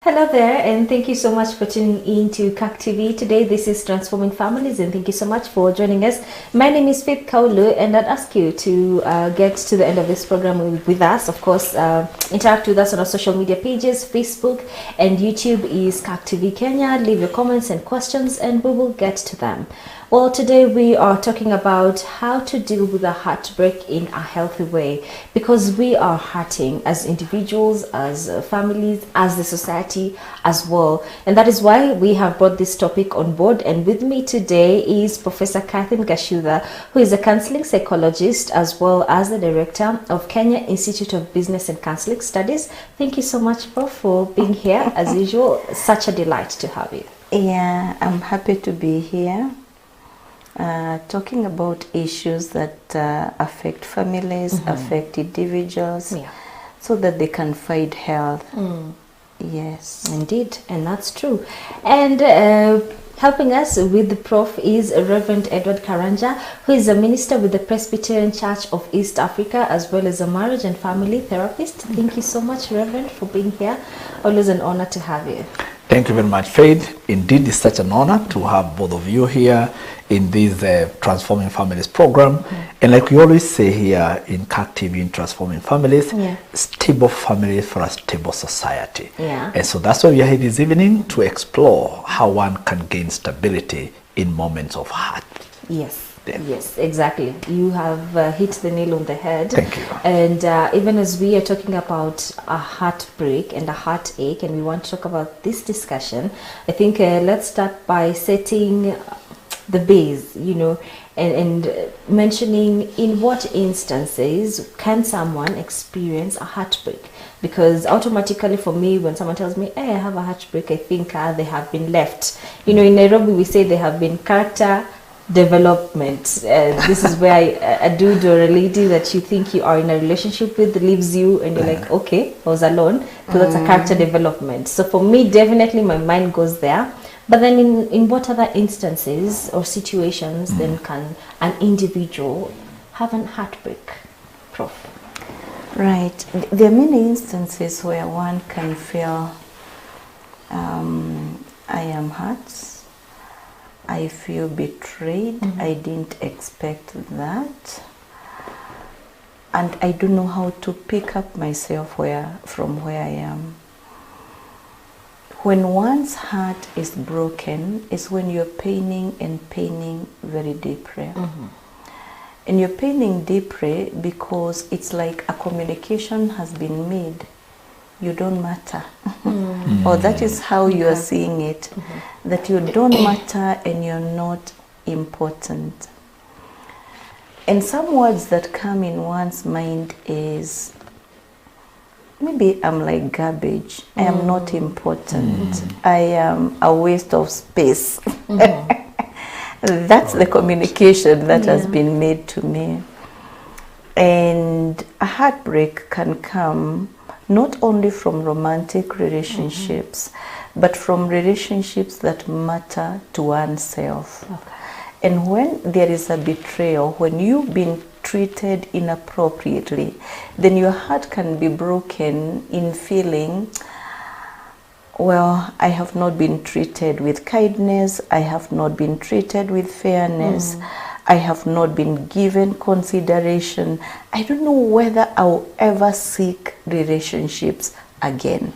Hello there, and thank you so much for tuning in to CAC TV. Today, this is Transforming Families, and thank you so much for joining us. My name is Faith Kaulu, and I'd ask you to get to the end of this program with us. Of course, interact with us on our social media pages. Facebook and YouTube is CAC TV Kenya. Leave your comments and questions, and we will get to them. Well, today we are talking about how to deal with a heartbreak in a healthy way, because we are hurting as individuals, as families, as the society as well. And that is why we have brought this topic on board. And with me today is Professor Kashuda, who is a counseling psychologist as well as the director of Kenya Institute of Business and Counseling Studies. Thank you so much, Prof, for being here. As usual, such a delight to have you. Yeah, I'm happy to be here. Talking about issues that affect families, affect individuals, so that they can find health. Yes, indeed, and that's true. And helping us with the Prof is Reverend Edward Karanja, who is a minister with the Presbyterian Church of East Africa, as well as a marriage and family therapist. Thank you so much, Reverend, for being here. Always an honor to have you. Thank you very much, Faith. Indeed, it's such an honor to have both of you here in this Transforming Families program. And like we always say here in CAC TV in Transforming Families, stable families for a stable society. And so that's why we are here this evening, to explore how one can gain stability in moments of hurt. Yes, exactly. You have hit the nail on the head. Thank you. And even as we are talking about a heartbreak and a heartache, and we want to talk about this discussion, I think let's start by setting the base, you know, and mentioning in what instances can someone experience a heartbreak. Because automatically for me, when someone tells me, hey, I have a heartbreak, I think they have been left. You know, in Nairobi we say they have been character development. This is where a dude or a lady that you think you are in a relationship with leaves you, and you're like, okay, I was alone. So that's a character development. So for me, definitely my mind goes there. But then in what other instances or situations then can an individual have an heartbreak, Prof? Right. There are many instances where one can feel, I am hurt. I feel betrayed. I didn't expect that. And I don't know how to pick up myself from where I am. When one's heart is broken is when you're paining very deeply. And you're paining deeply because it's like a communication has been made. You don't matter. Or that is how you are seeing it. That you don't matter and you're not important. And some words that come in one's mind is, maybe I'm like garbage. I am not important. I am a waste of space. That's the communication that has been made to me. And a heartbreak can come not only from romantic relationships, but from relationships that matter to oneself. And when there is a betrayal, when you've been treated inappropriately, then your heart can be broken in feeling, well, I have not been treated with kindness, I have not been treated with fairness, I have not been given consideration. I don't know whether I'll ever seek relationships again.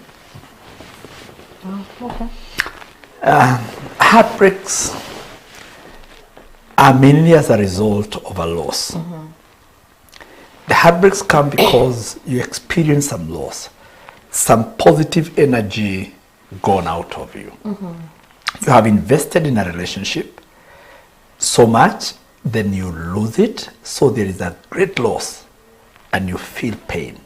Heartbreaks are mainly as a result of a loss. The heartbreaks come because you experience some loss, some positive energy gone out of you. You have invested in a relationship so much, then you lose it, so there is a great loss and you feel pain.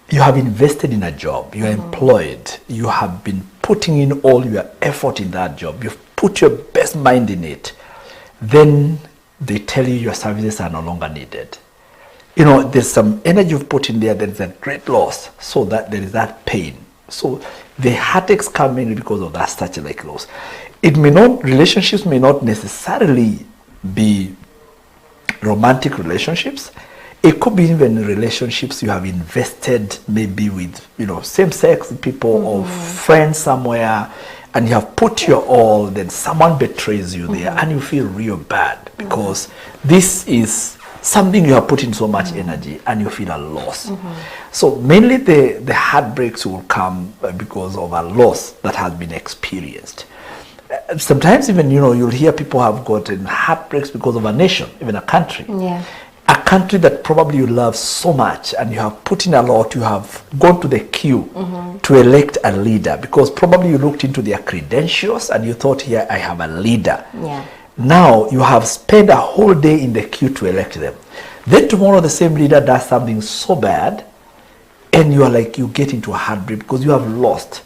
You have invested in a job, you are employed, you have been putting in all your effort in that job, you've put your best mind in it, then they tell you your services are no longer needed. You know, there's some energy you've put in there, there's a great loss, so that there is that pain. So the heartaches come in because of that such like loss. relationships may not necessarily be romantic relationships. It could be even relationships you have invested maybe with, same-sex people or friends somewhere, and you have put your all, then someone betrays you there and you feel real bad because this is something you have put in so much energy and you feel a loss. So mainly the heartbreaks will come because of a loss that has been experienced. Sometimes even, you'll hear people have gotten heartbreaks because of a nation, even a country. Yeah. A country that probably you love so much and you have put in a lot, you have gone to the queue to elect a leader because probably you looked into their credentials and you thought, here I have a leader. Yeah. Now you have spent a whole day in the queue to elect them. Then tomorrow the same leader does something so bad and you get into a heartbreak because you have lost.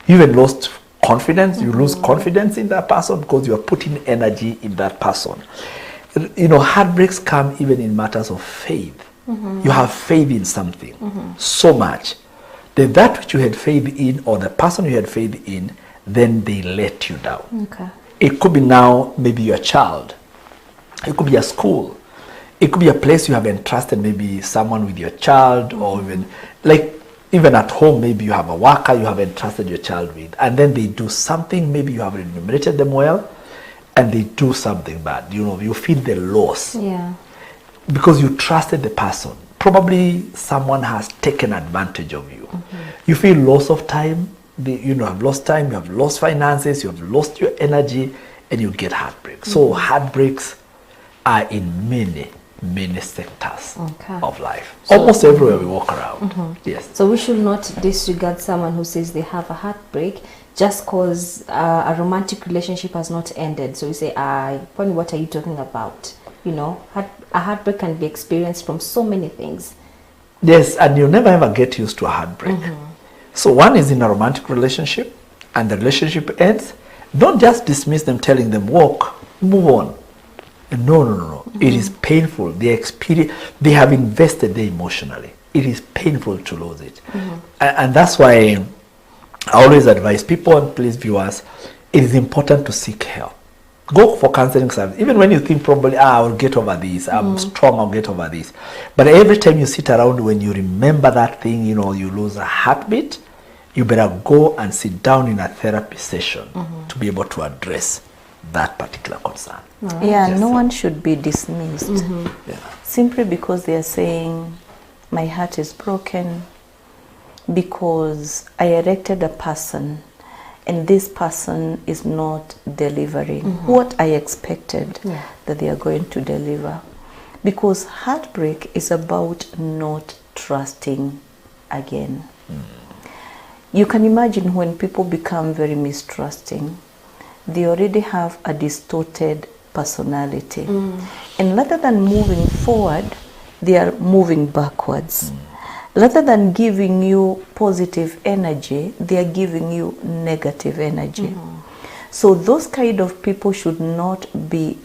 You even lost confidence. You lose confidence in that person because you are putting energy in that person. Heartbreaks come even in matters of faith. You have faith in something so much that that which you had faith in or the person you had faith in, then they let you down. Okay. It could be now maybe your child. It could be a school. It could be a place you have entrusted maybe someone with your child or even at home, maybe you have a worker you have entrusted your child with, and then they do something, maybe you have remunerated them well, and they do something bad. You feel the loss. Yeah. Because you trusted the person. Probably someone has taken advantage of you. You feel loss of time. You have lost time, you have lost finances, you have lost your energy, and you get heartbreak. So heartbreaks are in many, many sectors of life. Almost everywhere we walk around. Yes. So we should not disregard someone who says they have a heartbreak just because a romantic relationship has not ended. So we say, what are you talking about? A heartbreak can be experienced from so many things. Yes, and you never ever get used to a heartbreak. So one is in a romantic relationship and the relationship ends. Don't just dismiss them, telling them, walk, move on. No. It is painful. They have invested there emotionally. It is painful to lose it. And that's why I always advise people, and please viewers, it is important to seek help. Go for counseling service. Even when you think probably, I'll get over this, I'm strong, I'll get over this. But every time you sit around, when you remember that thing, you lose a heartbeat, you better go and sit down in a therapy session to be able to address that particular concern. Yeah, no one should be dismissed simply because they are saying, my heart is broken because I elected a person and this person is not delivering what I expected that they are going to deliver. Because heartbreak is about not trusting again. You can imagine when people become very mistrusting, they already have a distorted personality. And rather than moving forward, they are moving backwards. Rather than giving you positive energy, they are giving you negative energy. So those kind of people should not be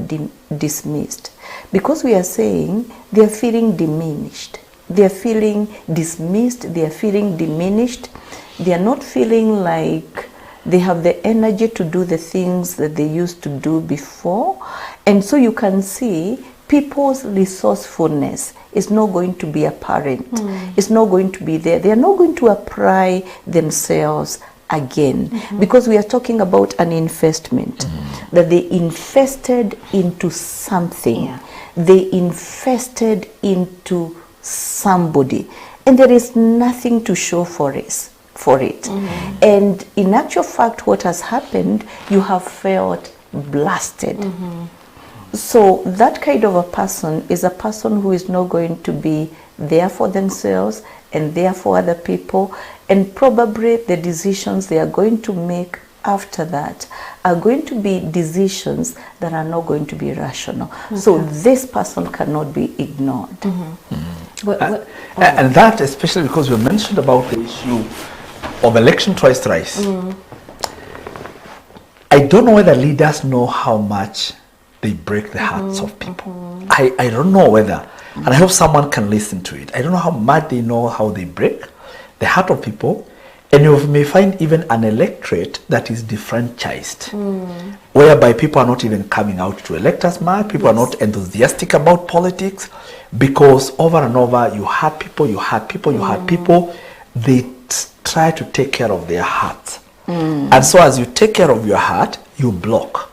dismissed, because we are saying they are feeling diminished. They are feeling dismissed. They are feeling diminished. They are not feeling like they have the energy to do the things that they used to do before. And so you can see people's resourcefulness is not going to be apparent. It's not going to be there. They are not going to apply themselves again, because we are talking about an investment that they invested into something. They invested into somebody, and there is nothing to show for it. And in actual fact, what has happened, you have felt blasted. So that kind of a person is a person who is not going to be there for themselves and there for other people, and probably the decisions they are going to make after that are going to be decisions that are not going to be rational. So this person cannot be ignored. And that especially because we mentioned about the issue of election choice thrice. I don't know whether leaders know how much they break the hearts of people. I don't know whether, and I hope someone can listen to it. I don't know how much they know how they break the heart of people, And you may find even an electorate that is defranchised, whereby people are not even coming out to elect as much, people are not enthusiastic about politics, because over and over you had people, they try to take care of their hearts. And so as you take care of your heart, you block.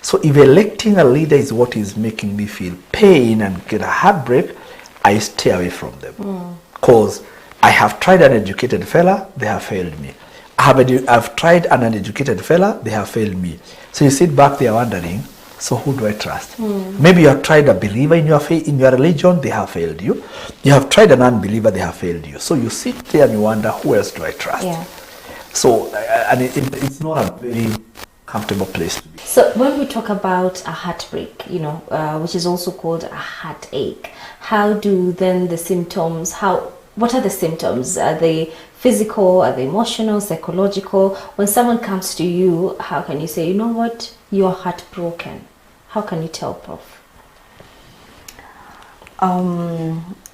So if electing a leader is what is making me feel pain and get a heartbreak, I stay away from them. Because I have tried an educated fella, they have failed me. I've tried an uneducated fella, they have failed me. So you sit back there wondering, so who do I trust? Maybe you have tried a believer in your faith, in your religion, they have failed you. You have tried an unbeliever, they have failed you. So you sit there and you wonder, who else do I trust? Yeah. So, and it's not a very comfortable place to be. So when we talk about a heartbreak, which is also called a heartache, how do then the symptoms, what are the symptoms? Are they physical? Are they emotional, psychological? When someone comes to you, how can you say, you know what, you're heartbroken? How can you tell, Prof?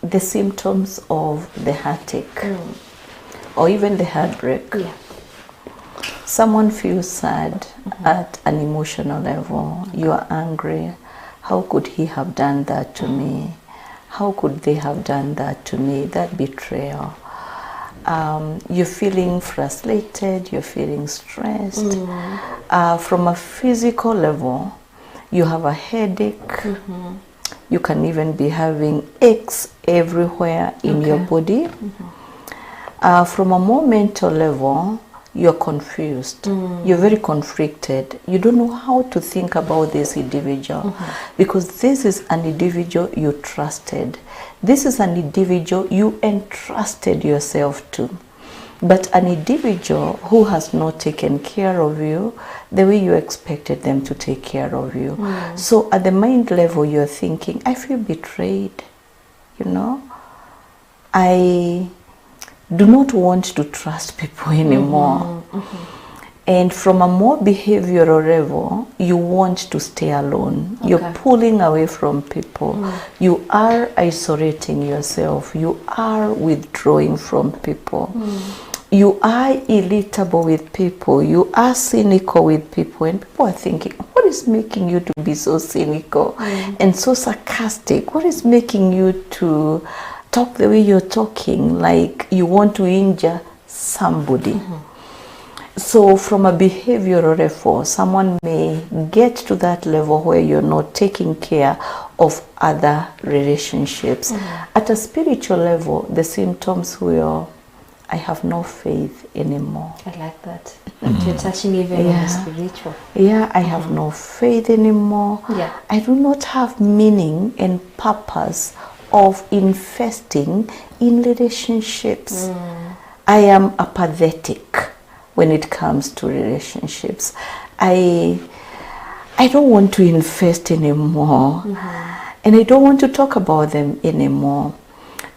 The symptoms of the heartache or even the heartbreak. Yeah. Someone feels sad at an emotional level. You are angry. How could he have done that to me? How could they have done that to me? That betrayal. You're feeling frustrated, you're feeling stressed. From a physical level, you have a headache. You can even be having aches everywhere in your body. From a more mental level, you're confused. You're very conflicted. You don't know how to think about this individual because this is an individual you trusted. This is an individual you entrusted yourself to. But an individual who has not taken care of you the way you expected them to take care of you. So at the mind level, you're thinking, I feel betrayed. I do not want to trust people anymore. And from a more behavioral level, you want to stay alone. You're pulling away from people. You are isolating yourself. You are withdrawing from people. You are irritable with people. You are cynical with people. And people are thinking, what is making you to be so cynical and so sarcastic? What is making you to talk the way you're talking, like you want to injure somebody? So from a behavioral level, someone may get to that level where you're not taking care of other relationships. At a spiritual level, the symptoms will, I have no faith anymore. I like that. You're touching even on the spiritual. Yeah, I have no faith anymore. Yeah. I do not have meaning and purpose of investing in relationships. I am apathetic when it comes to relationships. I don't want to invest anymore, and I don't want to talk about them anymore.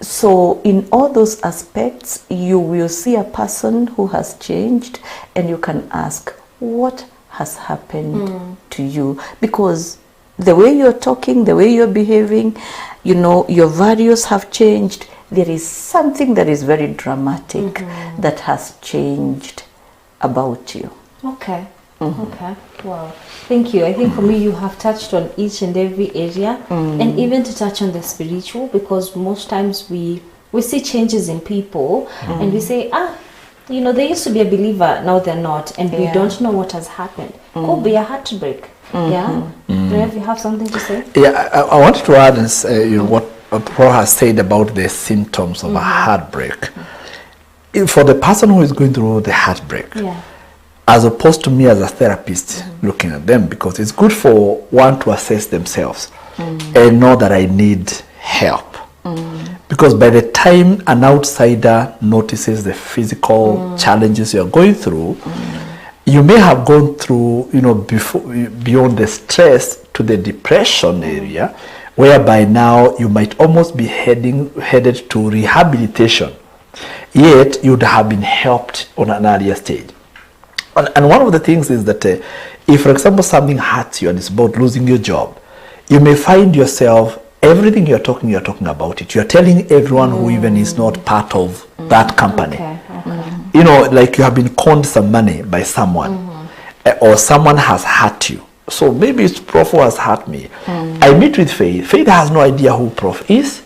So in all those aspects, you will see a person who has changed, and you can ask, what has happened to you? Because the way you're talking, the way you're behaving, your values have changed. There is something that is very dramatic that has changed about you. Okay. Wow. Thank you. I think for me, you have touched on each and every area, and even to touch on the spiritual, because most times we see changes in people, and we say, they used to be a believer, now they're not, and we don't know what has happened. Could be a heartbreak. Yeah. Rev, you have something to say? Yeah, I wanted to add what Pro has said about the symptoms of a heartbreak. For the person who is going through the heartbreak, as opposed to me as a therapist looking at them, because it's good for one to assess themselves and know that I need help. Because by the time an outsider notices the physical challenges you're going through, you may have gone through, beyond the stress to the depression area, whereby now you might almost be headed to rehabilitation. Yet you'd have been helped on an earlier stage. And one of the things is that if, for example, something hurts you and it's about losing your job, you may find yourself, everything you're talking about it. You're telling everyone who even is not part of that company. you know, like you have been conned some money by someone, or someone has hurt you. So maybe it's Prof who has hurt me. I meet with Faith. Faith has no idea who Prof is,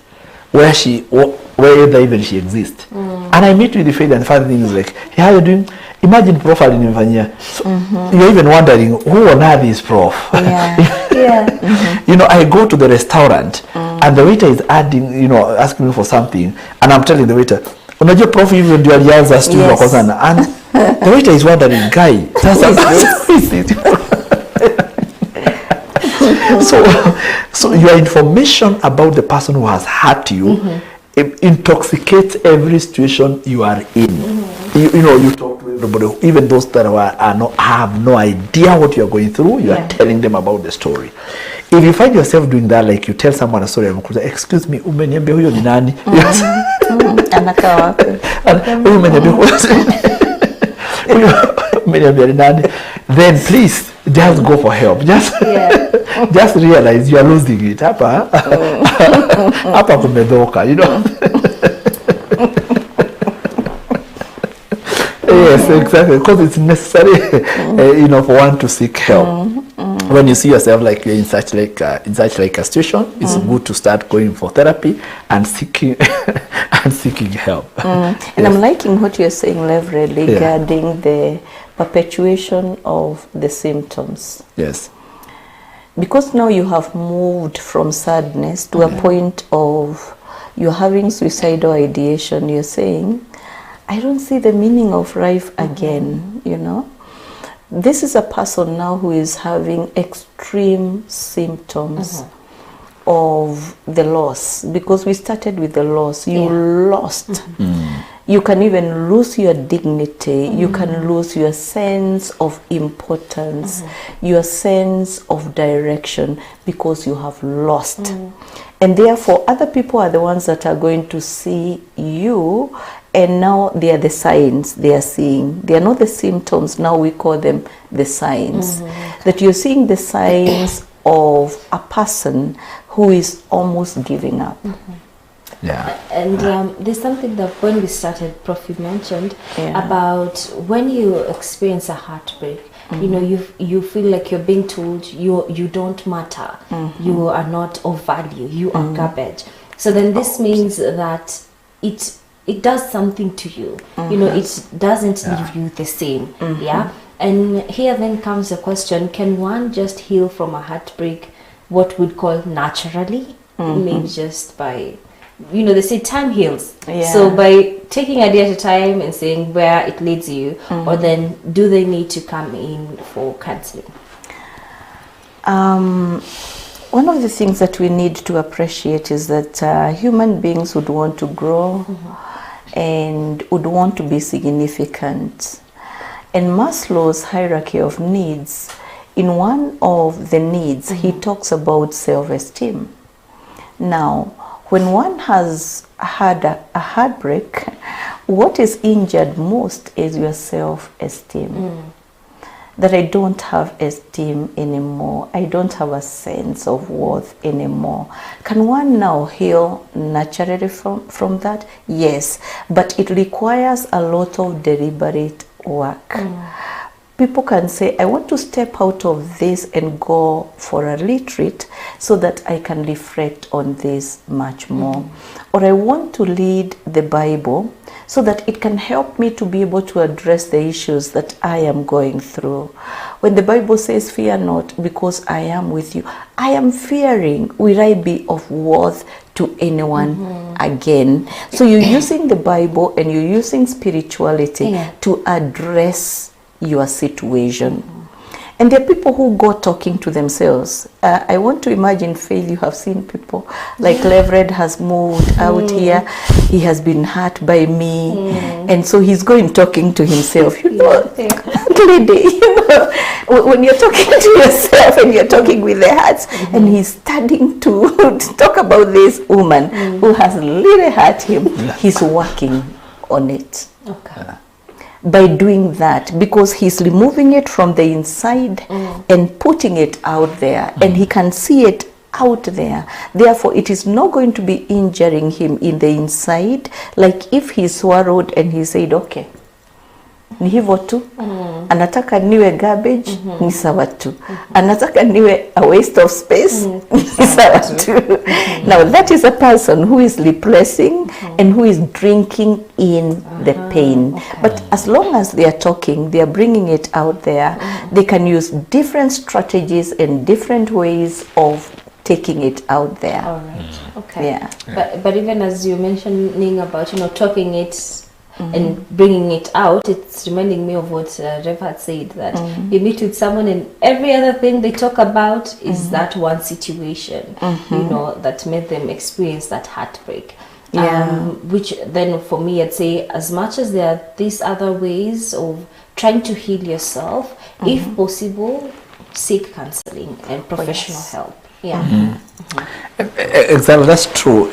whether even she exists. And I meet with the Faith, and the funny thing is like, hey, how you doing? Imagine Prof alinifanyia. So you're even wondering, who on earth is Prof? You know, I go to the restaurant, and the waiter is asking me for something, and I'm telling the waiter, unajua Prof even ndio alianza stu wako sana. And the waiter is wondering, guy, so your information about the person who has hurt you intoxicates every situation you are in. You know, you talk to everybody, even those that have no idea what you are going through. You are telling them about the story. If you find yourself doing that, like you tell someone a story, excuse me, umeniambia huyo ni nani? Anakaa wapi? Then please just go for help. Just realize you are losing it. Hapa kumedoka, you know. Yes, exactly, because it's necessary, you know, for one to seek help. When you see yourself like you're in such like a situation, it's good to start going for therapy and seeking help. And I'm liking what you're saying, Leverett, regarding the perpetuation of the symptoms. Yes. Because now you have moved from sadness to a point of you're having suicidal ideation. You're saying, I don't see the meaning of life again, you know. This is a person now who is having extreme symptoms of the loss, because we started with the loss. You lost. You can even lose your dignity. You can lose your sense of importance, your sense of direction, because you have lost. And therefore, other people are the ones that are going to see you, and now they are the signs they are seeing. They are not the symptoms. Now we call them the signs. That you're seeing the signs of a person who is almost giving up. Yeah. And there's something that when we started, Prof, you mentioned about when you experience a heartbreak, you know, you feel like you're being told you don't matter, you are not of value, you are garbage. So then this means that it does something to you. You know, it doesn't leave you the same. And here then comes the question, can one just heal from a heartbreak what we'd call naturally? Maybe just by, you know, they say time heals. So by taking a day at a time and saying where it leads you, or then do they need to come in for counseling? One of the things that we need to appreciate is that human beings would want to grow and would want to be significant. And Maslow's hierarchy of needs, in one of the needs, he talks about self-esteem. Now, when one has had a heartbreak, what is injured most is your self-esteem. That I don't have esteem anymore. I don't have a sense of worth anymore. Can one now heal naturally from that? Yes, but it requires a lot of deliberate work. People can say, I want to step out of this and go for a retreat so that I can reflect on this much more. Or I want to read the Bible so that it can help me to be able to address the issues that I am going through. When the Bible says, fear not, because I am with you, I am fearing, will I be of worth to anyone again? So you're using the Bible and you're using spirituality to address your situation. And there are people who go talking to themselves. I want to imagine, Faith, you have seen people like Leverett has moved out here. He has been hurt by me. And so he's going talking to himself. You know, lady, you know, when you're talking to yourself and you're talking with the hearts, and he's starting to talk about this woman who has really hurt him, he's working on it. By doing that, because he's removing it from the inside and putting it out there, and he can see it out there. Therefore, it is not going to be injuring him in the inside, like if he swallowed and he said, okay, ni hivyo tu. Anataka niwe garbage, ni sawa tu. Anataka niwe a waste of space, ni sawa tu. Now that is a person who is repressing and who is drinking in the pain. But as long as they are talking, they are bringing it out there, they can use different strategies and different ways of taking it out there. All right. Okay. Yeah. But even as you're mentioning about, talking it and bringing it out, it's reminding me of what Rev had said, that you meet with someone and every other thing they talk about is that one situation, that made them experience that heartbreak. Which then for me, I'd say, as much as there are these other ways of trying to heal yourself, if possible, seek counseling and professional help. Yeah. Exactly, that's true.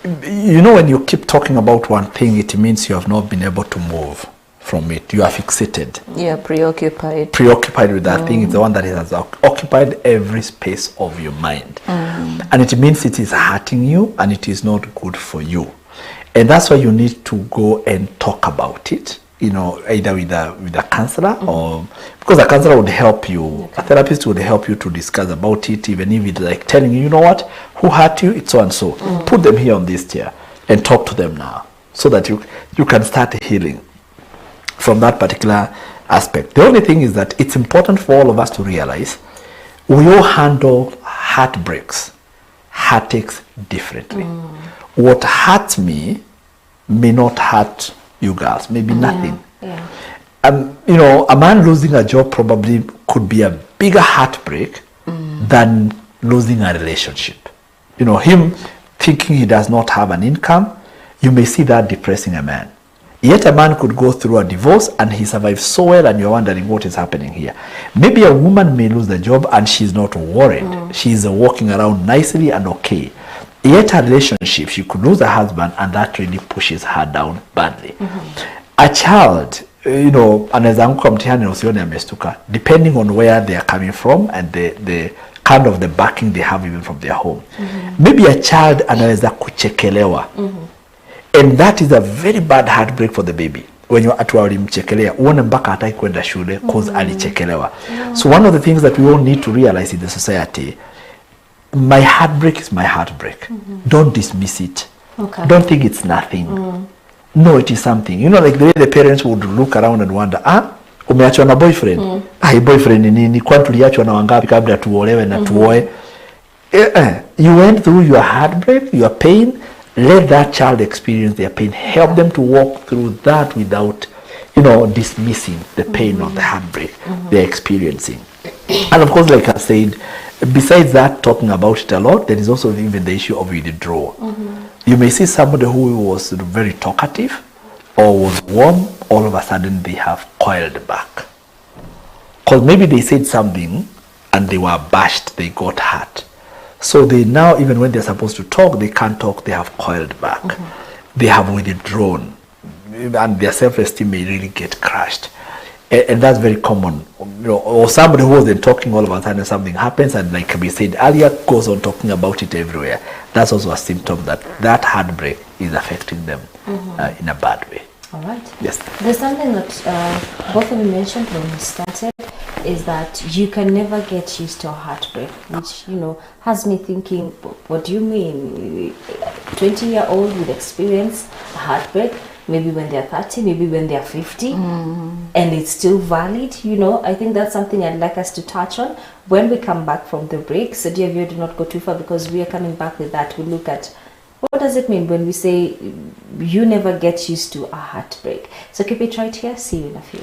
When you keep talking about one thing, it means you have not been able to move from it. You are fixated. Yeah, preoccupied. Preoccupied with that thing. It's the one that has occupied every space of your mind. And it means it is hurting you and it is not good for you. And that's why you need to go and talk about it, either with a counselor or because a counselor would help you, a therapist would help you to discuss about it, even if it's like telling you, who hurt you, it's so and so. Put them here on this chair and talk to them now so that you can start healing from that particular aspect. The only thing is that it's important for all of us to realize we all handle heartbreaks, heartaches differently. What hurts me may not hurt you girls, maybe nothing. A man losing a job probably could be a bigger heartbreak than losing a relationship. Him thinking he does not have an income, you may see that depressing a man. Yet a man could go through a divorce and he survives so well, and you're wondering what is happening here. Maybe a woman may lose the job and she's not worried. She's walking around nicely and okay. Yet a relationship, she could lose a husband and that really pushes her down badly. A child, anaweza anguka mtihani na usione amestuka, depending on where they are coming from and the kind of the backing they have even from their home. Maybe a child anaweza kuchekelewa. And that is a very bad heartbreak for the baby. When you're at walimchekelea, uone mpaka hataki kwenda shule cause alichekelewa. So one of the things that we all need to realize in the society, my heartbreak is my heartbreak. Don't dismiss it. Okay. Don't think it's nothing. No, it is something. Like the way the parents would look around and wonder, umeachwa na boyfriend? Boyfriend nini? Kwani tuliachwa na wangapi kabla tuolewe na tuoe? You went through your heartbreak, your pain. Let that child experience their pain. Help them to walk through that without, dismissing the pain of the heartbreak they're experiencing. And of course, like I said, besides that, talking about it a lot, there is also even the issue of withdrawal. You may see somebody who was very talkative or was warm, all of a sudden they have coiled back. Because maybe they said something and they were bashed, they got hurt. So they now, even when they're supposed to talk, they can't talk, they have coiled back. They have withdrawn. And their self-esteem may really get crushed. And that's very common. Or somebody who wasn't talking, all of a sudden something happens, and like we said earlier, goes on talking about it everywhere. That's also a symptom that heartbreak is affecting them in a bad way. All right. Yes. There's something that both of you mentioned when we started, is that you can never get used to a heartbreak, which, has me thinking, what do you mean? 20-year-old would experience a heartbreak, maybe when they're 30, maybe when they're 50, and it's still valid. I think that's something I'd like us to touch on when we come back from the break. So dear viewer, do not go too far, because we are coming back with that. We look at what does it mean when we say you never get used to a heartbreak. So keep it right here. See you in a few.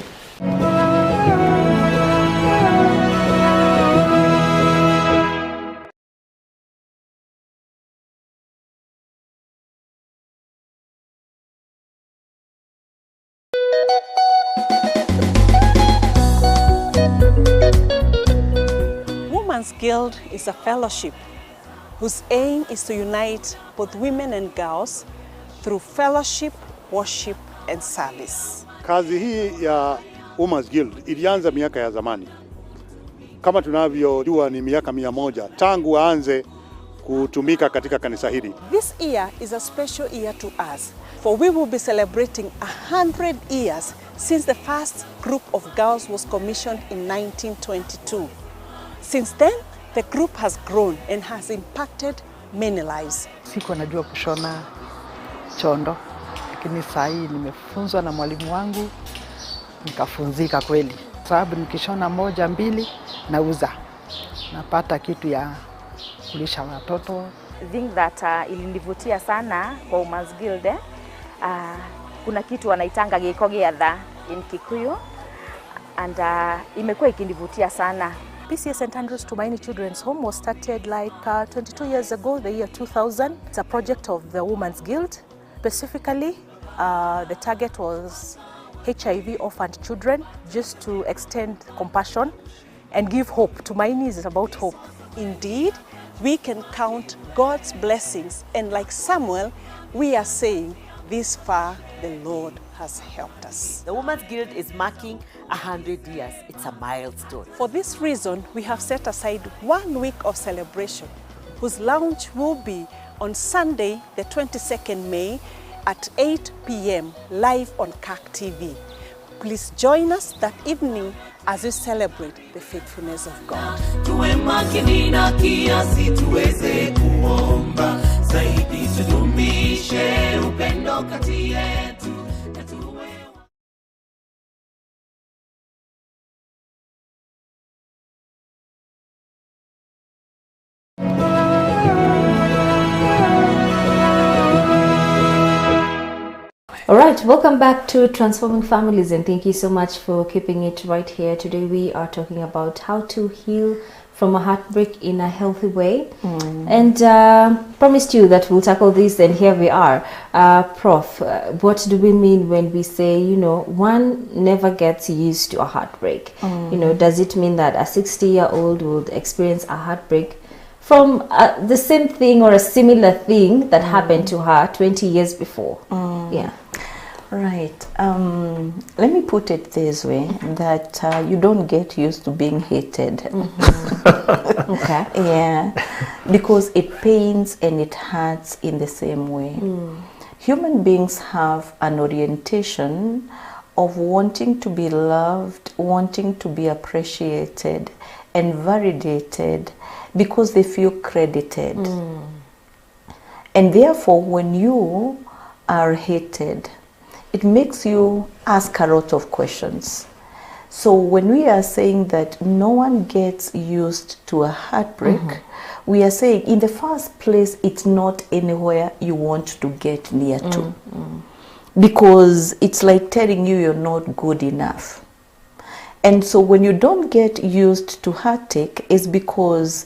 Women's Guild is a fellowship whose aim is to unite both women and girls through fellowship, worship and service. Kazi hii ya Women's Guild ilianza miaka ya zamani. Kama tunavyojua ni miaka 100 tangu aanze kutumika katika kanisa hili. This year is a special year to us, for we will be celebrating 100 years since the first group of girls was commissioned in 1922. Since then, the group has grown and has impacted many lives. Sikuwa najua kushona chondo, lakini saa hii nimefunzwa na mwalimu wangu, nikafunzika kweli. Sababu nikishona moja mbili nauza, napata kitu ya kulisha watoto. I think that ilinivutia sana kwa Women's Guild. Kuna kitu wanaitanga giko giatha in Kikuyu, and imekuwa ikinivutia sana. PCA St. Andrew's Tumaini Children's Home was started like 22 years ago, the year 2000. It's a project of the Women's Guild. Specifically, the target was HIV orphaned children, just to extend compassion and give hope. Tumaini is about hope. Indeed, we can count God's blessings, and like Samuel, we are saying, this far the Lord has helped us. The Women's Guild is marking 100 years. It's a milestone. For this reason, we have set aside 1 week of celebration, whose launch will be on Sunday, the 22nd May at 8 p.m. live on CAC TV. Please join us that evening as we celebrate the faithfulness of God. Tuwe makini na kiasi tuweze kuomba zaidi, tudumishe upendo kati yetu. All right, welcome back to Transforming Families, and thank you so much for keeping it right here. Today we are talking about how to heal from a heartbreak in a healthy way, and promised you that we'll tackle this, and here we are. Prof, what do we mean when we say, you know, one never gets used to a heartbreak? You know, does it mean that a 60-year-old would experience a heartbreak from the same thing or a similar thing that happened to her 20 years before? Yeah. Right. Let me put it this way, that you don't get used to being hated. Okay. Yeah. Because it pains and it hurts in the same way. Human beings have an orientation of wanting to be loved, wanting to be appreciated and validated because they feel credited. And therefore, when you are hated, it makes you ask a lot of questions. So when we are saying that no one gets used to a heartbreak, we are saying in the first place, it's not anywhere you want to get near to. Because it's like telling you you're not good enough. And so when you don't get used to heartache, it's because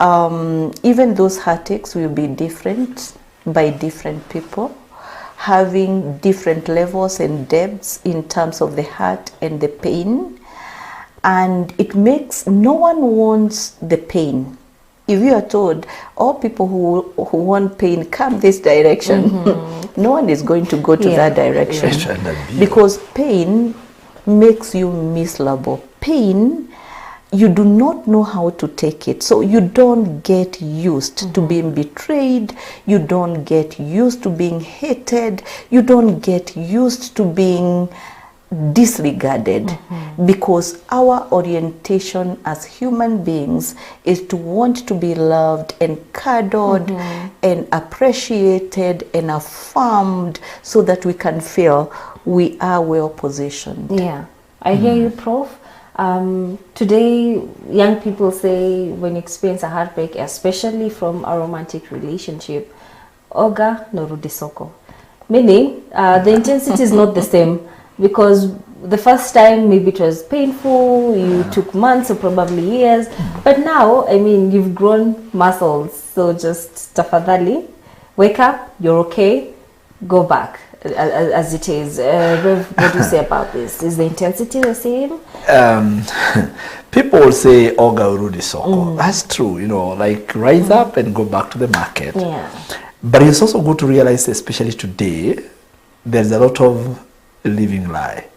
even those heartaches will be different by different people, having different levels and depths in terms of the hurt and the pain, and it makes no one wants the pain. If you are told all people who want pain come this direction, no one is going to go to that direction, because pain makes you miserable. Pain, you do not know how to take it, so you don't get used to being betrayed, you don't get used to being hated, you don't get used to being disregarded, because our orientation as human beings is to want to be loved and cuddled and appreciated and affirmed so that we can feel we are well positioned. Yeah, I hear you, Prof. Today, young people say when you experience a heartbreak, especially from a romantic relationship, oga norudi soko. Meaning, the intensity is not the same, because the first time maybe it was painful, you took months or probably years, but now, I mean, you've grown muscles, so just tafadhali, wake up, you're okay, go back. As it is. Rev, what do you say about this? Is the intensity the same? People will say, Oga urudi soko. That's true, you know, like rise up and go back to the market. Yeah. But it's also good to realize, especially today, there's a lot of living lie.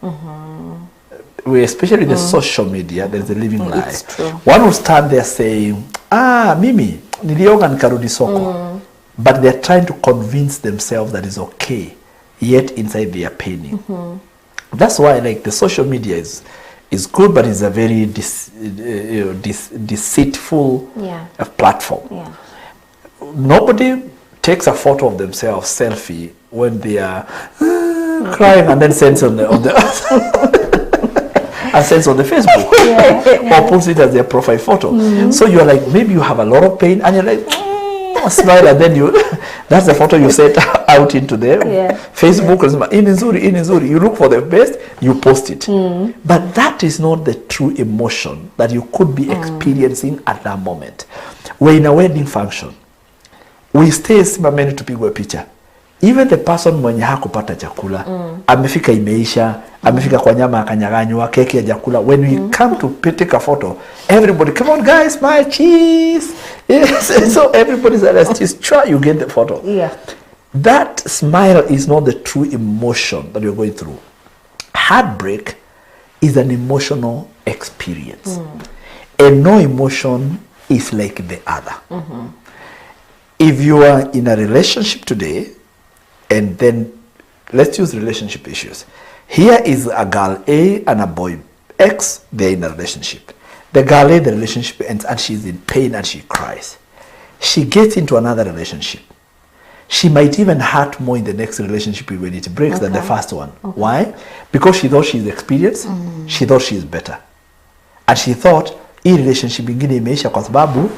We, especially the social media, there's a living lie. It's true. One will stand there saying, mimi, nilioga nikarudi soko. But they're trying to convince themselves that it's okay. Yet inside they are paining. That's why like the social media is good, but it's a very deceitful platform. Yeah. Nobody takes a photo of themselves, selfie, when they are crying and then sends on the and sends on the Facebook or puts it as their profile photo. So you're like, maybe you have a lot of pain and you're like, smile, and then that's the photo you set out into the Facebook. In you look for the best, you post it. But that is not the true emotion that you could be experiencing at that moment. We're in a wedding function. We stay simameni tupigwe picha. Even the person mwenye hakupata chakula, amefika imeisha, amefika kwa nyama akanyaganywa, keki ya chakula. When we come to take a photo, everybody, come on guys, smile, cheese. Yes. So everybody's like, just try, you get the photo. Yeah. That smile is not the true emotion that you're going through. Heartbreak is an emotional experience. And no emotion is like the other. If you are in a relationship today, and then let's use relationship issues. Here is a girl A and a boy X, they're in a relationship. The girl A, the relationship ends and she's in pain and she cries. She gets into another relationship. She might even hurt more in the next relationship when it breaks than the first one. Why? Because she thought she's experienced, she thought she's better. And she thought, hii relationship ingine imeisha kwa sababu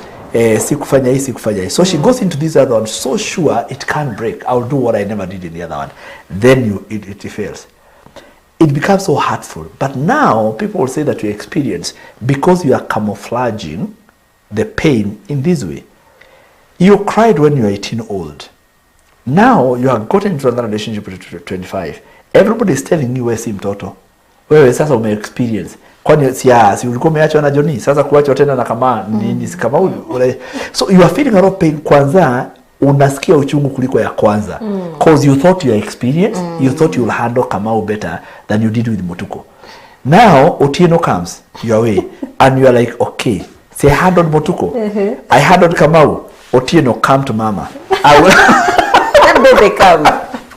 sikufanya hii. So she goes into this other one so sure it can't break. I'll do what I never did in the other one. Then it fails. It becomes so hurtful. But now people will say that you experience because you are camouflaging the pain in this way. You cried when you were 18 old. Now you have gotten into another relationship at 25. Everybody is telling you wewe si mtoto. Wewe sasa ume experience. Kwani si ulikuwa umeachwa na Johnny, sasa kuachwa tena na kama nini si kama ule. So you are feeling a lot of pain. Kwanza unasikia uchungu kuliko ya kwanza. Cause you thought you are experienced, you thought you'll handle Kamau better than you did with Mutuko. Now Otieno comes your way and you are like, okay, say I handled Mutuko. I handled Kamau. Otieno, come to mama. I will Baby, come.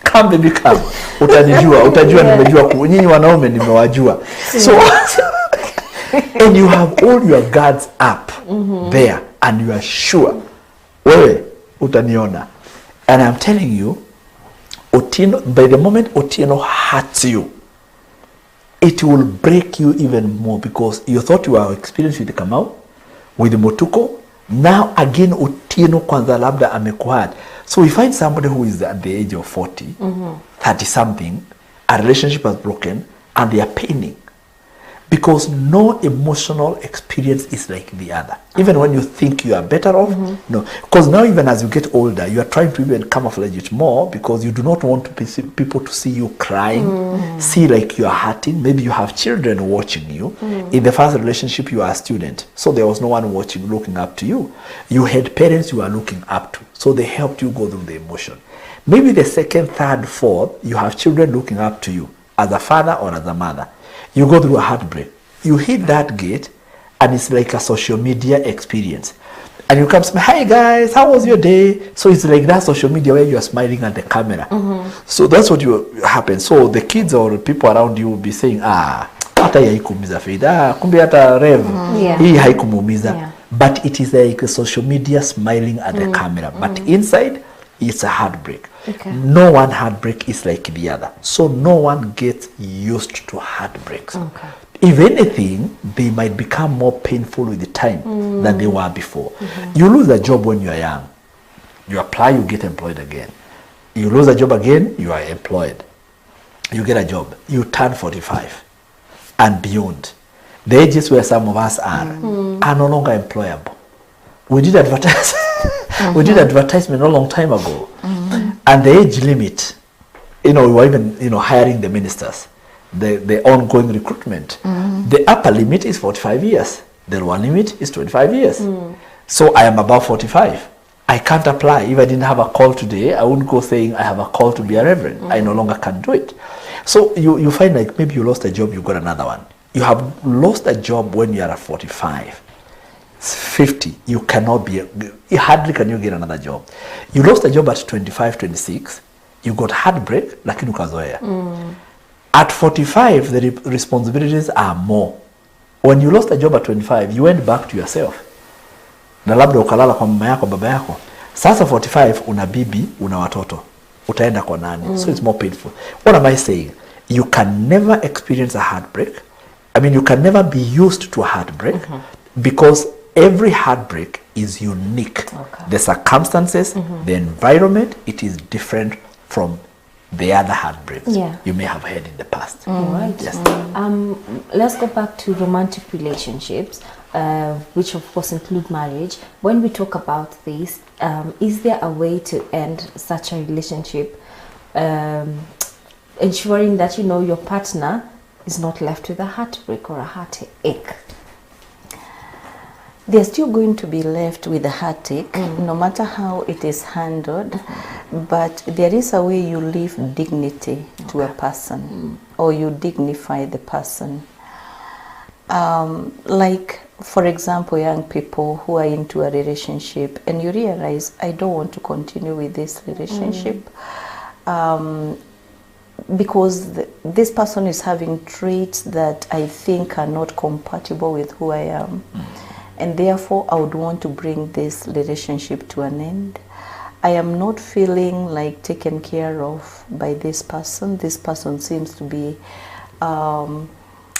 Come baby, come. Utajua nimejua nyinyi wanaume nimewajua. So and you have all your guards up there and you are sure wewe utaniona. And I'm telling you, Otieno, by the moment Otieno hurts you, it will break you even more because you thought you were experienced with Kamau, with Motuko. Now again Otieno kwanza labda amekuhad. So we find somebody who is at the age of 40, 30 something, a relationship has broken and they are paining. Because no emotional experience is like the other. Even when you think you are better off, no. Because now even as you get older, you are trying to even camouflage it more because you do not want people to see you crying, see like you are hurting. Maybe you have children watching you. In the first relationship, you are a student. So there was no one watching, looking up to you. You had parents you are looking up to. So they helped you go through the emotion. Maybe the second, third, fourth, you have children looking up to you as a father or as a mother. You go through a heartbreak. You hit that gate and it's like a social media experience. And you come say, hi guys, how was your day? So it's like that social media where you are smiling at the camera. So that's what happen. So the kids or people around you will be saying, hata haikumuumiza Faida, kumbe hata Rev, hii haikumuumiza. But it is like a social media smiling at the camera. But inside, it's a heartbreak. No one heartbreak is like the other. So no one gets used to heartbreaks. If anything, they might become more painful with the time than they were before. You lose a job when you are young. You apply, you get employed again. You lose a job again, you are employed. You get a job. You turn 45 and beyond. The ages where some of us are no longer employable. We did advertise. We did advertisement a long time ago. And the age limit, we were even hiring the ministers. The ongoing recruitment. The upper limit is 45 years. The lower limit is 25 years. So I am above 45. I can't apply. If I didn't have a call today, I wouldn't go saying I have a call to be a reverend. I no longer can do it. So you find like maybe you lost a job, you got another one. You have lost a job when you are at 45. 50, you cannot be, hardly can you get another job. You lost a job at 25, 26, you got heartbreak, lakini ukazoea. At 45, the responsibilities are more. When you lost a job at 25, you went back to yourself. Na labda ukalala kwa mama yako, baba yako. Sasa 45, una bibi, una watoto. Utaenda kwa nani? So it's more painful. What am I saying? You can never experience a heartbreak. I mean, you can never be used to a heartbreak because every heartbreak is unique. The circumstances, the environment, it is different from the other heartbreaks you may have had in the past. Right. Yes. Let's go back to romantic relationships, which of course include marriage. When we talk about this, is there a way to end such a relationship, ensuring that your partner is not left with a heartbreak or a heartache? They're still going to be left with a heartache, no matter how it is handled, but there is a way you leave dignity to a person, or you dignify the person. Like, for example, young people who are into a relationship and you realize, I don't want to continue with this relationship because this person is having traits that I think are not compatible with who I am. And therefore, I would want to bring this relationship to an end. I am not feeling like taken care of by this person. This person seems to be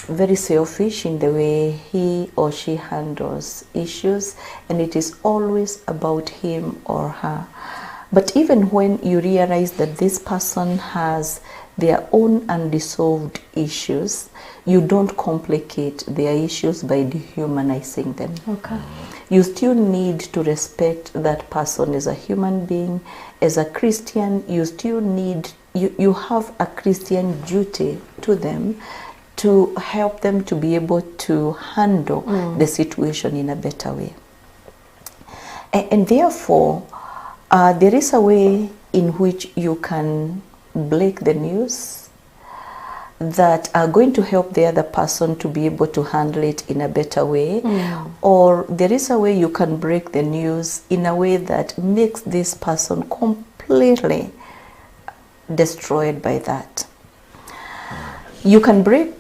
very selfish in the way he or she handles issues, and it is always about him or her. But even when you realize that this person has their own unresolved issues, you don't complicate their issues by dehumanizing them. You still need to respect that person as a human being. As a Christian, you still need, you have a Christian duty to them to help them to be able to handle the situation in a better way. And therefore, there is a way in which you can break the news that are going to help the other person to be able to handle it in a better way, or there is a way you can break the news in a way that makes this person completely destroyed by that. You can break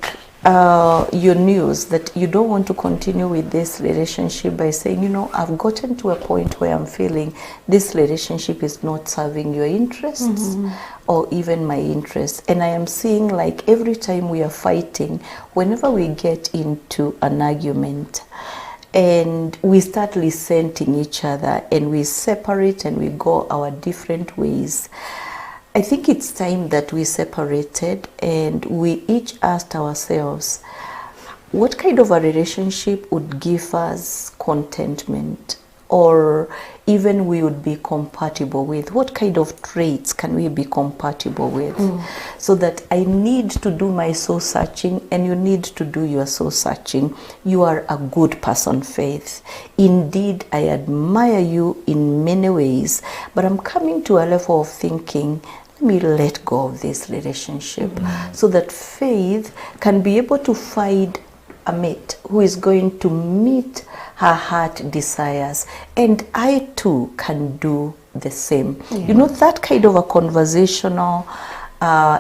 your news that you don't want to continue with this relationship by saying, I've gotten to a point where I'm feeling this relationship is not serving your interests or even my interests. And I am seeing like every time we are fighting, whenever we get into an argument and we start resenting each other and we separate and we go our different ways, I think it's time that we separated and we each asked ourselves, what kind of a relationship would give us contentment, or even we would be compatible with? What kind of traits can we be compatible with? So that I need to do my soul searching and you need to do your soul searching. You are a good person, Faith. Indeed, I admire you in many ways, but I'm coming to a level of thinking, let me let go of this relationship so that Faith can be able to find a mate who is going to meet her heart desires, and I too can do the same. That kind of a conversational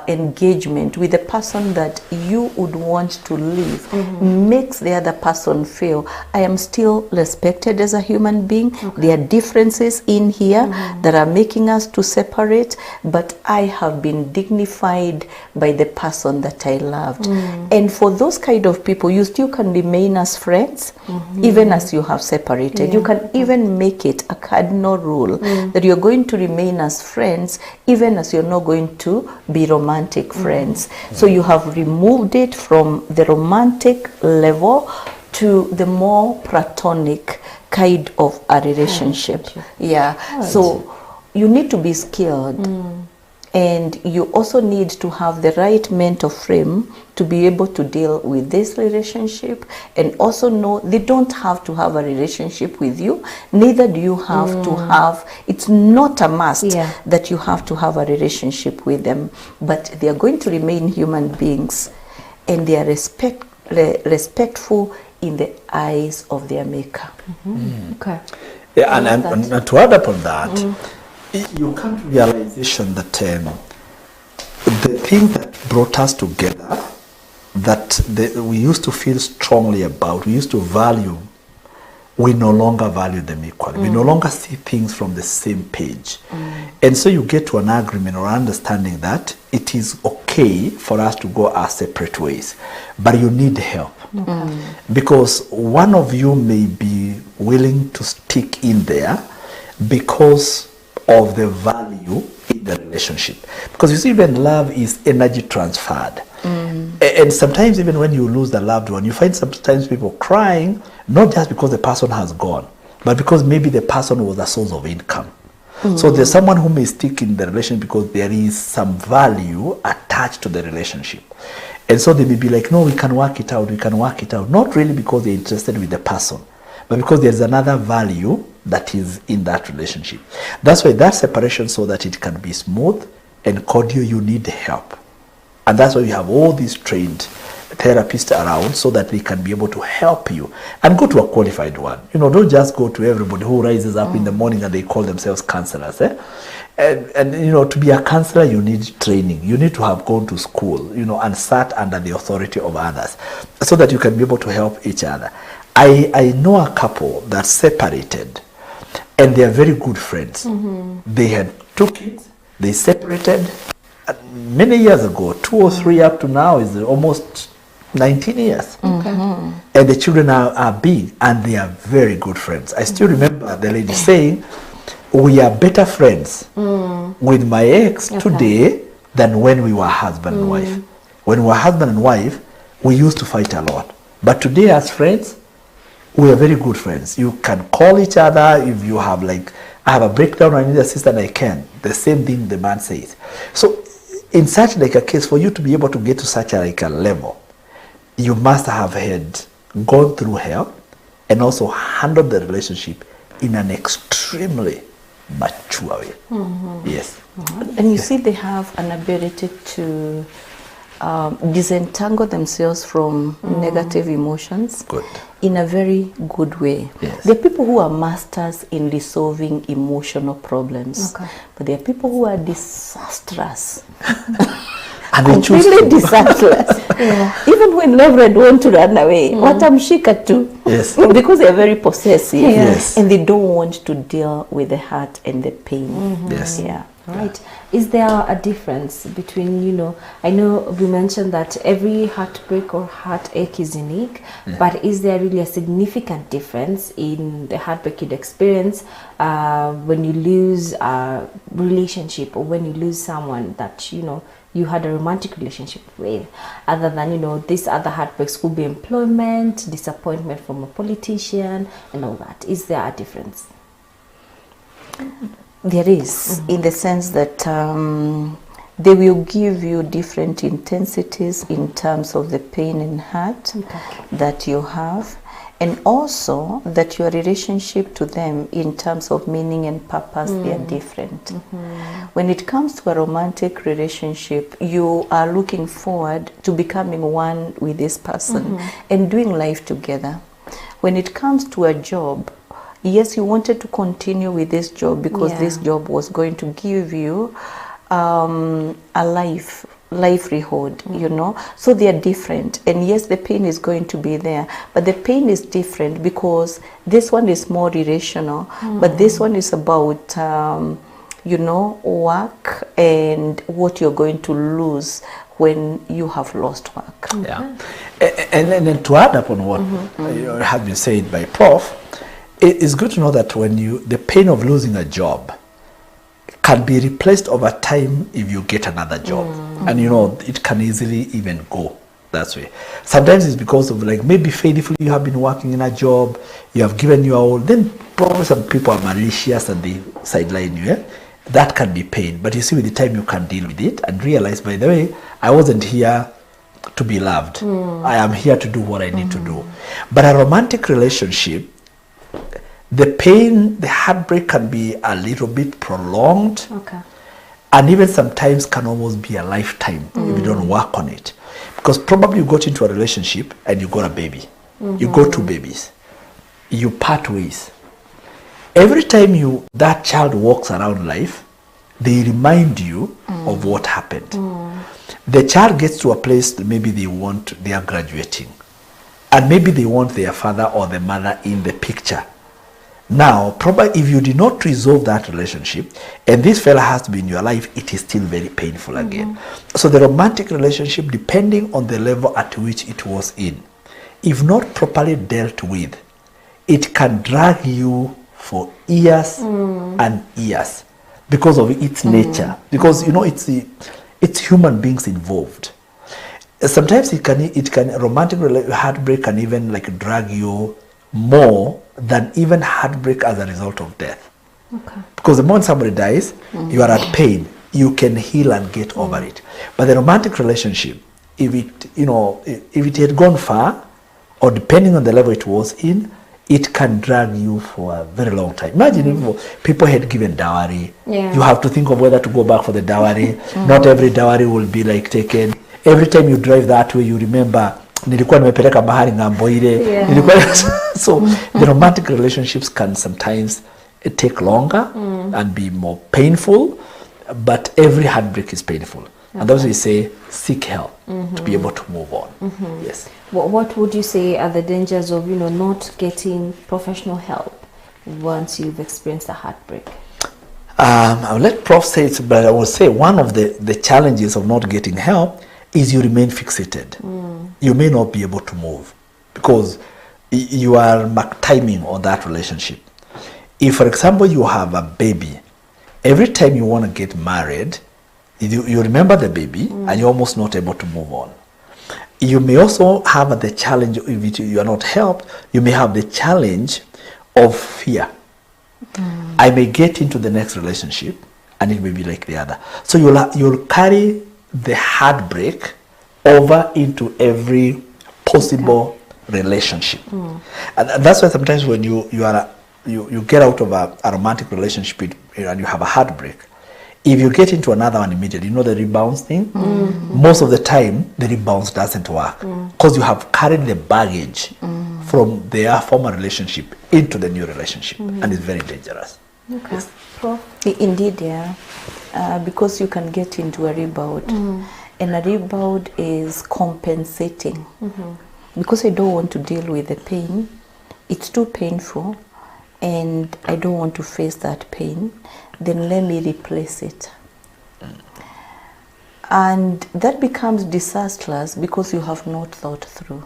engagement with the person that you would want to live makes the other person feel I am still respected as a human being. There are differences in here that are making us to separate, but I have been dignified by the person that I loved. And for those kind of people, you still can remain as friends even as you have separated. You can even make it a cardinal rule that you're going to remain as friends even as you're not going to be romantic friends. So you have removed it from the romantic level to the more platonic kind of a relationship. So you need to be skilled, and you also need to have the right mental frame to be able to deal with this relationship, and also know they don't have to have a relationship with you, neither do you have to have, it's not a must that you have to have a relationship with them, but they are going to remain human beings, and they are respectful in the eyes of their maker. And to add up on that, you come to realization that the thing that brought us together, that we used to feel strongly about, we used to value, we no longer value them equally. We no longer see things from the same page. And so you get to an agreement or understanding that it is okay for us to go our separate ways, but you need help. Because one of you may be willing to stick in there because of the value in the relationship. Because you see, even love is energy transferred. And sometimes even when you lose the loved one, you find sometimes people crying, not just because the person has gone, but because maybe the person was a source of income. So there's someone who may stick in the relationship because there is some value attached to the relationship. And so they may be like, no, we can work it out, we can work it out. Not really because they're interested with the person, but because there's another value that is in that relationship. That's why that separation, so that it can be smooth and cordial, you need help. And that's why we have all these trained therapists around, so that they can be able to help you. And go to a qualified one. You know, don't just go to everybody who rises up in the morning and they call themselves counselors. And you know, to be a counselor, you need training. You need to have gone to school, you know, and sat under the authority of others, so that you can be able to help each other. I know a couple that separated, and they are very good friends. They had 2 kids, they separated many years ago, 2 or 3 up to now is almost 19 years. And the children are big, and they are very good friends. I still remember the lady saying, we are better friends with my ex today than when we were husband and wife. When we were husband and wife, we used to fight a lot. But today as friends, we are very good friends. You can call each other if you have, like, I have a breakdown, I need assistance, I can. The same thing the man says. So in such like a case, for you to be able to get to such a level, you must have had gone through hell and also handled the relationship in an extremely mature way. Yes. And you see, they have an ability to disentangle themselves from negative emotions in a very good way. There are people who are masters in resolving emotional problems, but there are people who are disastrous. And completely disastrous. Even when Reverend want to run away, watamshika too. Because they are very possessive, and they don't want to deal with the hurt and the pain. Right. Is there a difference between, you know, I know we mentioned that every heartbreak or heartache is unique, but is there really a significant difference in the heartbreak you'd experience when you lose a relationship, or when you lose someone that, you know, you had a romantic relationship with, other than, you know, these other heartbreaks could be employment, disappointment from a politician, and all that? Is there a difference? There is, in the sense that they will give you different intensities in terms of the pain and hurt that you have, and also that your relationship to them in terms of meaning and purpose, they are different. When it comes to a romantic relationship, you are looking forward to becoming one with this person and doing life together. When it comes to a job, yes, you wanted to continue with this job because this job was going to give you a livelihood, you know. So they are different. And yes, the pain is going to be there, but the pain is different because this one is more relational, but this one is about, you know, work and what you're going to lose when you have lost work. And to add up on what has been said by Prof, it's good to know that when the pain of losing a job can be replaced over time if you get another job. And you know, it can easily even go that way. Sometimes it's because of, like, maybe faithfully you have been working in a job, you have given your all, then probably some people are malicious and they sideline you. That can be pain. But you see, with the time you can deal with it and realize, by the way, I wasn't here to be loved. I am here to do what I need to do. But a romantic relationship, the pain, the heartbreak can be a little bit prolonged, and even sometimes can almost be a lifetime if you don't work on it. Because probably you got into a relationship and you got a baby. You got 2 babies. You part ways. Every time that child walks around life, they remind you of what happened. The child gets to a place, maybe they are graduating, and maybe they want their father or the mother in the picture. Now, probably if you did not resolve that relationship, and this fella has to be in your life, it is still very painful again. So the romantic relationship, depending on the level at which it was in, if not properly dealt with, it can drag you for years and years because of its nature. Because it's human beings involved. Sometimes romantic heartbreak can even like drag you more than even heartbreak as a result of death. Okay. Because the moment somebody dies, you are at pain. You can heal and get over it. But the romantic relationship, if it had gone far, or depending on the level it was in, it can drag you for a very long time. Imagine if people had given dowry. Yeah. You have to think of whether to go back for the dowry. Not every dowry will be like taken. Every time you drive that way, you remember, nilikuwa nimepeleka mahali ng'ambo ile. So the romantic relationships can sometimes take longer and be more painful, but every heartbreak is painful. And that's why we say seek help to be able to move on. Yes. What would you say are the dangers of not getting professional help once you've experienced a heartbreak? I'll let Prof say it, but I will say one of the challenges of not getting help is you remain fixated. You may not be able to move because you are mark timing on that relationship. If, for example, you have a baby, every time you want to get married, you remember the baby and you're almost not able to move on. You may also have the challenge, if you are not helped, you may have the challenge of fear. I may get into the next relationship and it may be like the other. So you'll carry the heartbreak over into every possible relationship. And that's why sometimes when you get out of a romantic relationship and you have a heartbreak, if you get into another one immediately, the rebounds thing, most of the time the rebounds doesn't work because you have carried the baggage from their former relationship into the new relationship, and it's very dangerous. Okay. Yes. Indeed, yeah. Because you can get into a rebound, and a rebound is compensating. Because I don't want to deal with the pain, it's too painful, and I don't want to face that pain, then let me replace it. And that becomes disastrous because you have not thought through.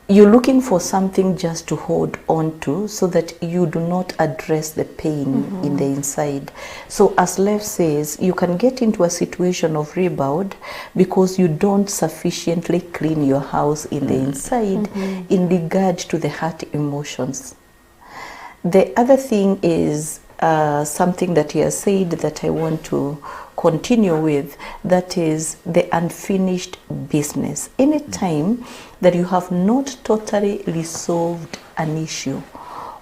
You're looking for something just to hold on to so that you do not address the pain in the inside. So as Lev says, you can get into a situation of rebound because you don't sufficiently clean your house in the inside in regard to the hurt emotions. The other thing is something that he has said that I want to continue with, that is the unfinished business. Anytime that you have not totally resolved an issue,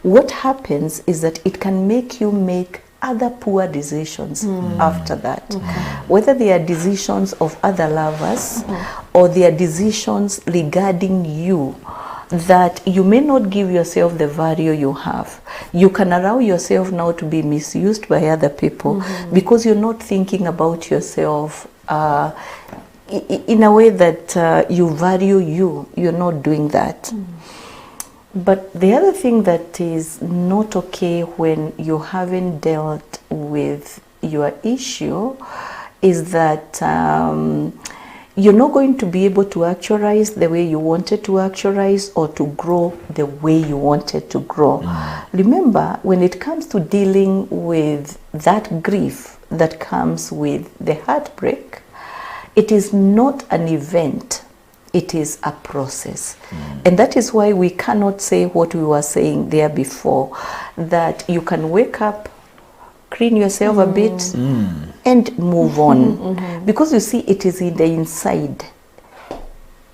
what happens is that it can make you make other poor decisions after that. Whether they are decisions of other lovers or they are decisions regarding you, that you may not give yourself the value you have. You can allow yourself now to be misused by other people because you're not thinking about yourself in a way that you value you. You're not doing that. But the other thing that is not okay when you haven't dealt with your issue is that you're not going to be able to actualize the way you wanted to actualize or to grow the way you wanted to grow. Remember, when it comes to dealing with that grief that comes with the heartbreak, it is not an event, it is a process. And that is why we cannot say what we were saying there before, that you can wake up, clean yourself a bit, and move on. Because you see, it is in the inside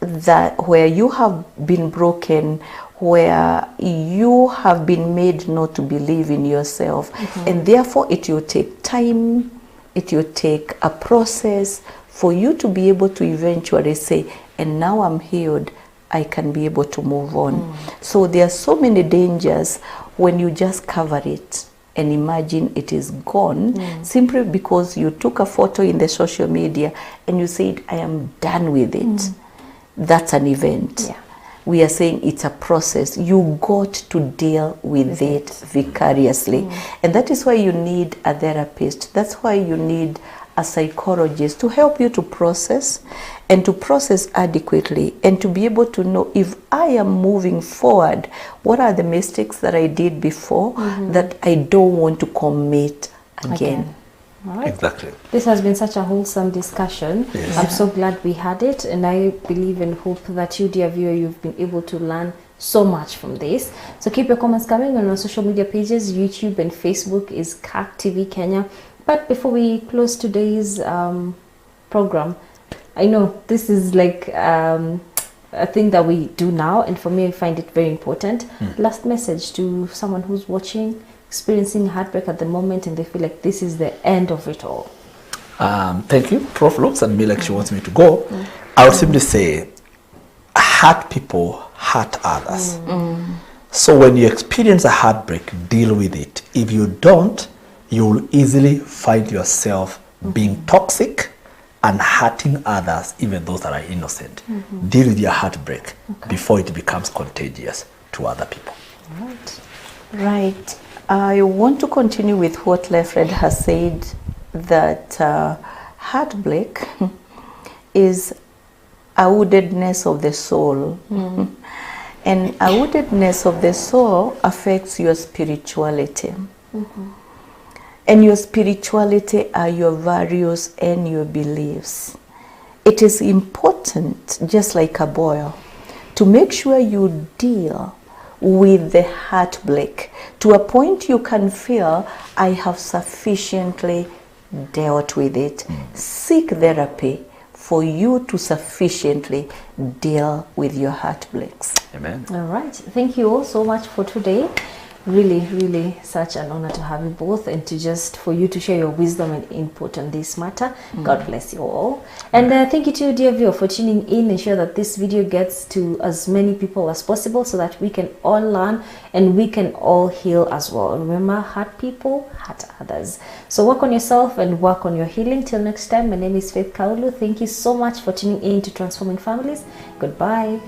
that where you have been broken, where you have been made not to believe in yourself. And therefore it will take time, it will take a process for you to be able to eventually say, and now I'm healed, I can be able to move on. So there are so many dangers when you just cover it and imagine it is gone simply because you took a photo in the social media and you said, I am done with it. That's an event. Yeah. We are saying it's a process. You got to deal with it vicariously. And that is why you need a therapist. That's why you need a psychologist to help you to process and to process adequately and to be able to know, if I am moving forward, what are the mistakes that I did before that I don't want to commit again. All right. Exactly. This has been such a wholesome discussion. Yes. I'm so glad we had it, and I believe and hope that you, dear viewer, you've been able to learn so much from this. So keep your comments coming on our social media pages. YouTube and Facebook is CAC TV Kenya. But before we close today's program, I know this is like a thing that we do now, and for me I find it very important. Last message to someone who's watching, experiencing heartbreak at the moment, and they feel like this is the end of it all. Thank you. Prof looks at me like she wants me to go. I would simply say, hurt people hurt others. So when you experience a heartbreak, deal with it. If you don't, you will easily find yourself being toxic and hurting others, even those that are innocent. Deal with your heartbreak before it becomes contagious to other people. Right. I want to continue with what Lefred has said, that heartbreak is a woundedness of the soul. And a woundedness of the soul affects your spirituality. And your spirituality are your values and your beliefs. It is important, just like a boil, to make sure you deal with the heartbreak to a point you can feel, I have sufficiently dealt with it. Seek therapy for you to sufficiently deal with your heartbreaks. Amen. All right. Thank you all so much for today. Really such an honor to have you both, and to just for you to share your wisdom and input on this matter. God bless you all. And thank you to you, dear viewer, for tuning in. Ensure that this video gets to as many people as possible so that we can all learn and we can all heal as well. Remember, hurt people hurt others. So work on yourself and work on your healing. Till next time, my name is Faith Kaulu. Thank you so much for tuning in to Transforming Families. Goodbye.